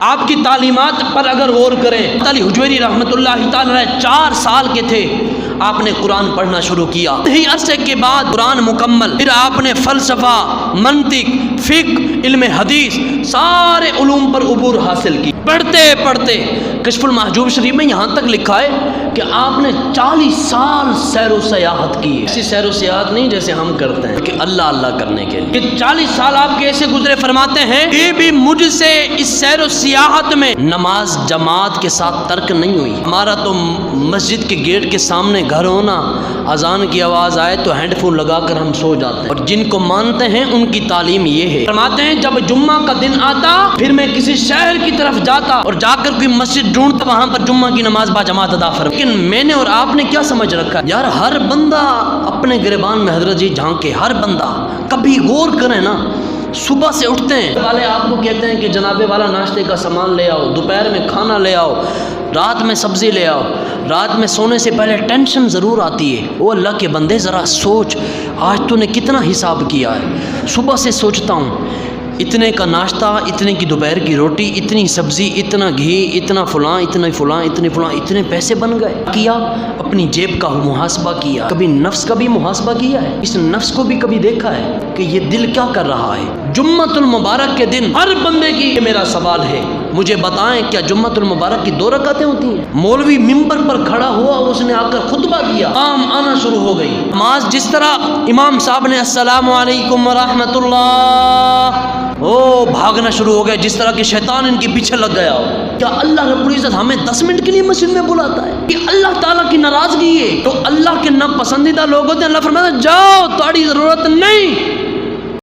آپ کی تعلیمات پر اگر غور کریں، علی حجویری رحمۃ اللہ تعالی علیہ 4 سال کے تھے، آپ نے قرآن پڑھنا شروع کیا، یہی عرصے کے بعد قرآن مکمل، پھر آپ نے فلسفہ، منطق، فقہ، علم حدیث، سارے علوم پر عبور حاصل کی۔ پڑھتے پڑھتے کشف المحجوب شریف میں یہاں تک لکھا ہے کہ آپ نے 40 سال سیر و سیاحت کی ہے۔ ایسی سیر و سیاحت نہیں جیسے ہم کرتے ہیں کہ اللہ اللہ کرنے کے لیے، کہ 40 سال آپ کے ایسے گزرے، فرماتے ہیں یہ بھی مجھ سے اس سیر و سیاحت میں نماز جماعت کے ساتھ ترک نہیں ہوئی۔ ہمارا تو مسجد کے گیٹ کے سامنے گھر ہونا، اذان کی آواز آئے تو ہینڈ فون لگا کر ہم سو جاتے ہیں، اور جن کو مانتے ہیں ان کی تعلیم یہ ہے۔ فرماتے ہیں جب جمعہ کا دن آتا پھر میں کسی شہر کی طرف جاتا اور جا کر کوئی مسجد ڈھونڈتا، وہاں پر جمعہ کی نماز با جماعت ادا فرما۔ لیکن میں نے اور آپ نے کیا سمجھ رکھا یار، ہر بندہ اپنے گریبان میں حضرت جی جھانکے، ہر بندہ کبھی غور کرے نا۔ صبح سے اٹھتے ہیں والے آپ کو کہتے ہیں کہ جناب والا ناشتے کا سامان لے آؤ، دوپہر میں کھانا لے آؤ، رات میں سبزی لے آؤ، رات میں سونے سے پہلے ٹینشن ضرور آتی ہے۔ وہ اللہ کے بندے ذرا سوچ، آج تو نے کتنا حساب کیا ہے۔ صبح سے سوچتا ہوں اتنے کا ناشتہ، اتنے کی دوپہر کی روٹی، اتنی سبزی، اتنا گھی، اتنا فلاں، اتنا فلاں، اتنے فلاں، اتنے پیسے بن گئے۔ کیا اپنی جیب کا محاسبہ کیا، کبھی نفس کا بھی محاسبہ کیا ہے، اس نفس کو بھی کبھی دیکھا ہے کہ یہ دل کیا کر رہا ہے۔ جمعۃ المبارک کے دن ہر بندے کی یہ میرا سوال ہے، مجھے بتائیں کیا جمعۃ المبارک کی 2 رکعتیں ہوتی ہیں؟ مولوی ممبر پر کھڑا ہوا اور اس نے آ کر خطبہ دیا، عام آنا شروع ہو گئی نماز۔ جس طرح امام صاحب نے السلام علیکم ورحمۃ اللہ، او بھاگنا شروع ہو گئے، جس طرح کہ شیطان ان کے پیچھے لگ گیا ہو۔ کیا اللہ رب العزت ہمیں 10 منٹ کے لیے مسجد میں بلاتا ہے؟ کہ اللہ تعالیٰ کی ناراضگی ہے تو اللہ کے ناپسندیدہ لوگ ہوتے ہیں، اللہ فرماتا ہے جاؤ، تمہاری ضرورت نہیں۔